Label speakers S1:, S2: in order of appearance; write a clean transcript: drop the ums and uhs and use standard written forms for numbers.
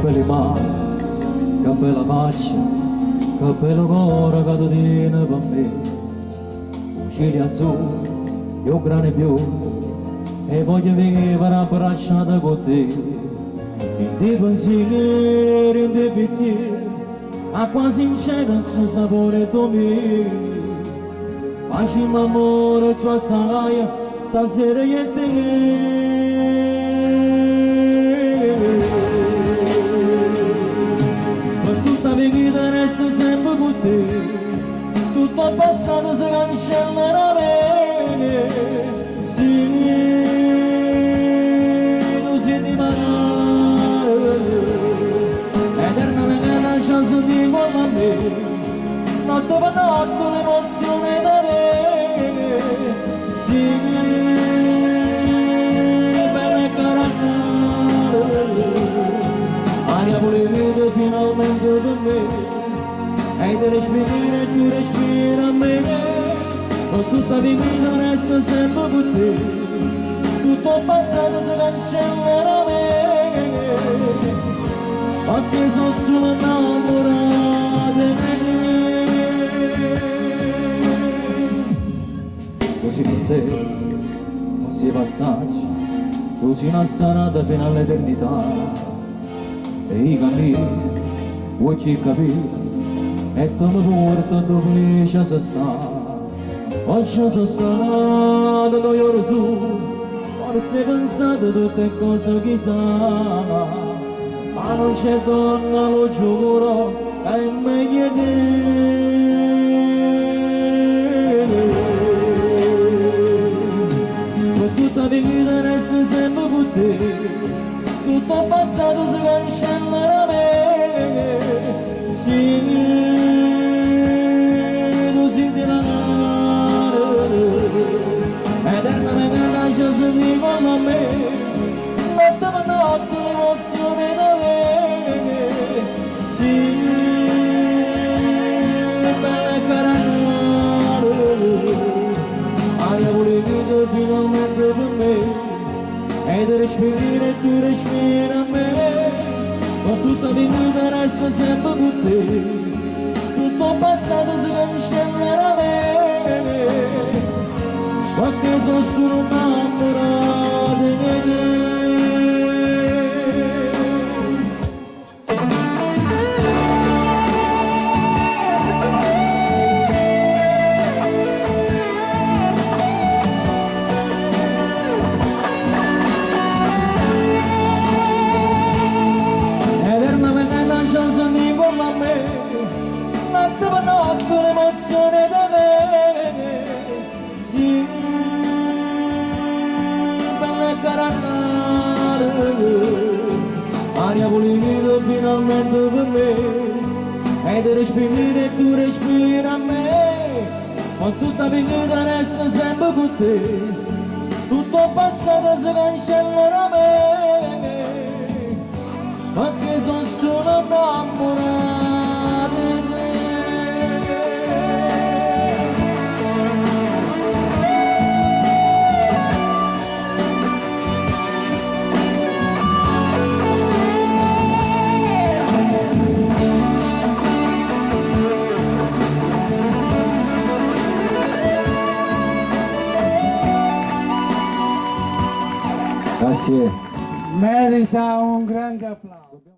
S1: capelli mani, capella faccia, capello cuore che tu tieni per me. Occhiali azzurri, io grane biondo, e voglio vivere abbracciata con te. In dei pensieri, in dei bicchieri, acqua sincera sul sapore tuo mio. Facciamo amore, ciò sai, stasera io e te. Per tutta la vita resto sempre con te, tutto il passato si cancellerà bene. Sì, tu sei di mare, eternamente la chance di con me, notte per notte l'emozione da me. Sì, bella carattere, aria pulita finalmente per me, e ti respiri, tu respiri a me, con tutta la vita resta sempre con te, tutto il passato si cancellerà a me, perché sono solo innamorata di me. Così non sei, così passaggi, così una sarata fino all'eternità. E i cammini, vuoi chi capire, e tu mi porta dove felice si sta. Oggi sono stato noioso, forse pensato tutte cose chissà, ma non c'è donna, lo giuro, è meglio di tutta la vita resta sempre con te, tutto il passato si cancellerà a me. Sì, tu sei di mare, eternamente la chance di con me, notte per notte l'emozione da me. Sì, bella carattere, aria pulita finalmente per me, e ti respiri e tu respiri a me, con tutta la vita resta sempre con te, tutto il passato si cancellerà a me, perché sono solo innamorato di te. Notte per notte l'emozione da me. Sì, bella carattere, aria pulita finalmente per me, e ti respiri e tu respiri a me, con tutta la vita resta sempre con te, tutto il passato si cancellerà a me, perché sono solo innamorato. Grazie.
S2: Merita un grande applauso.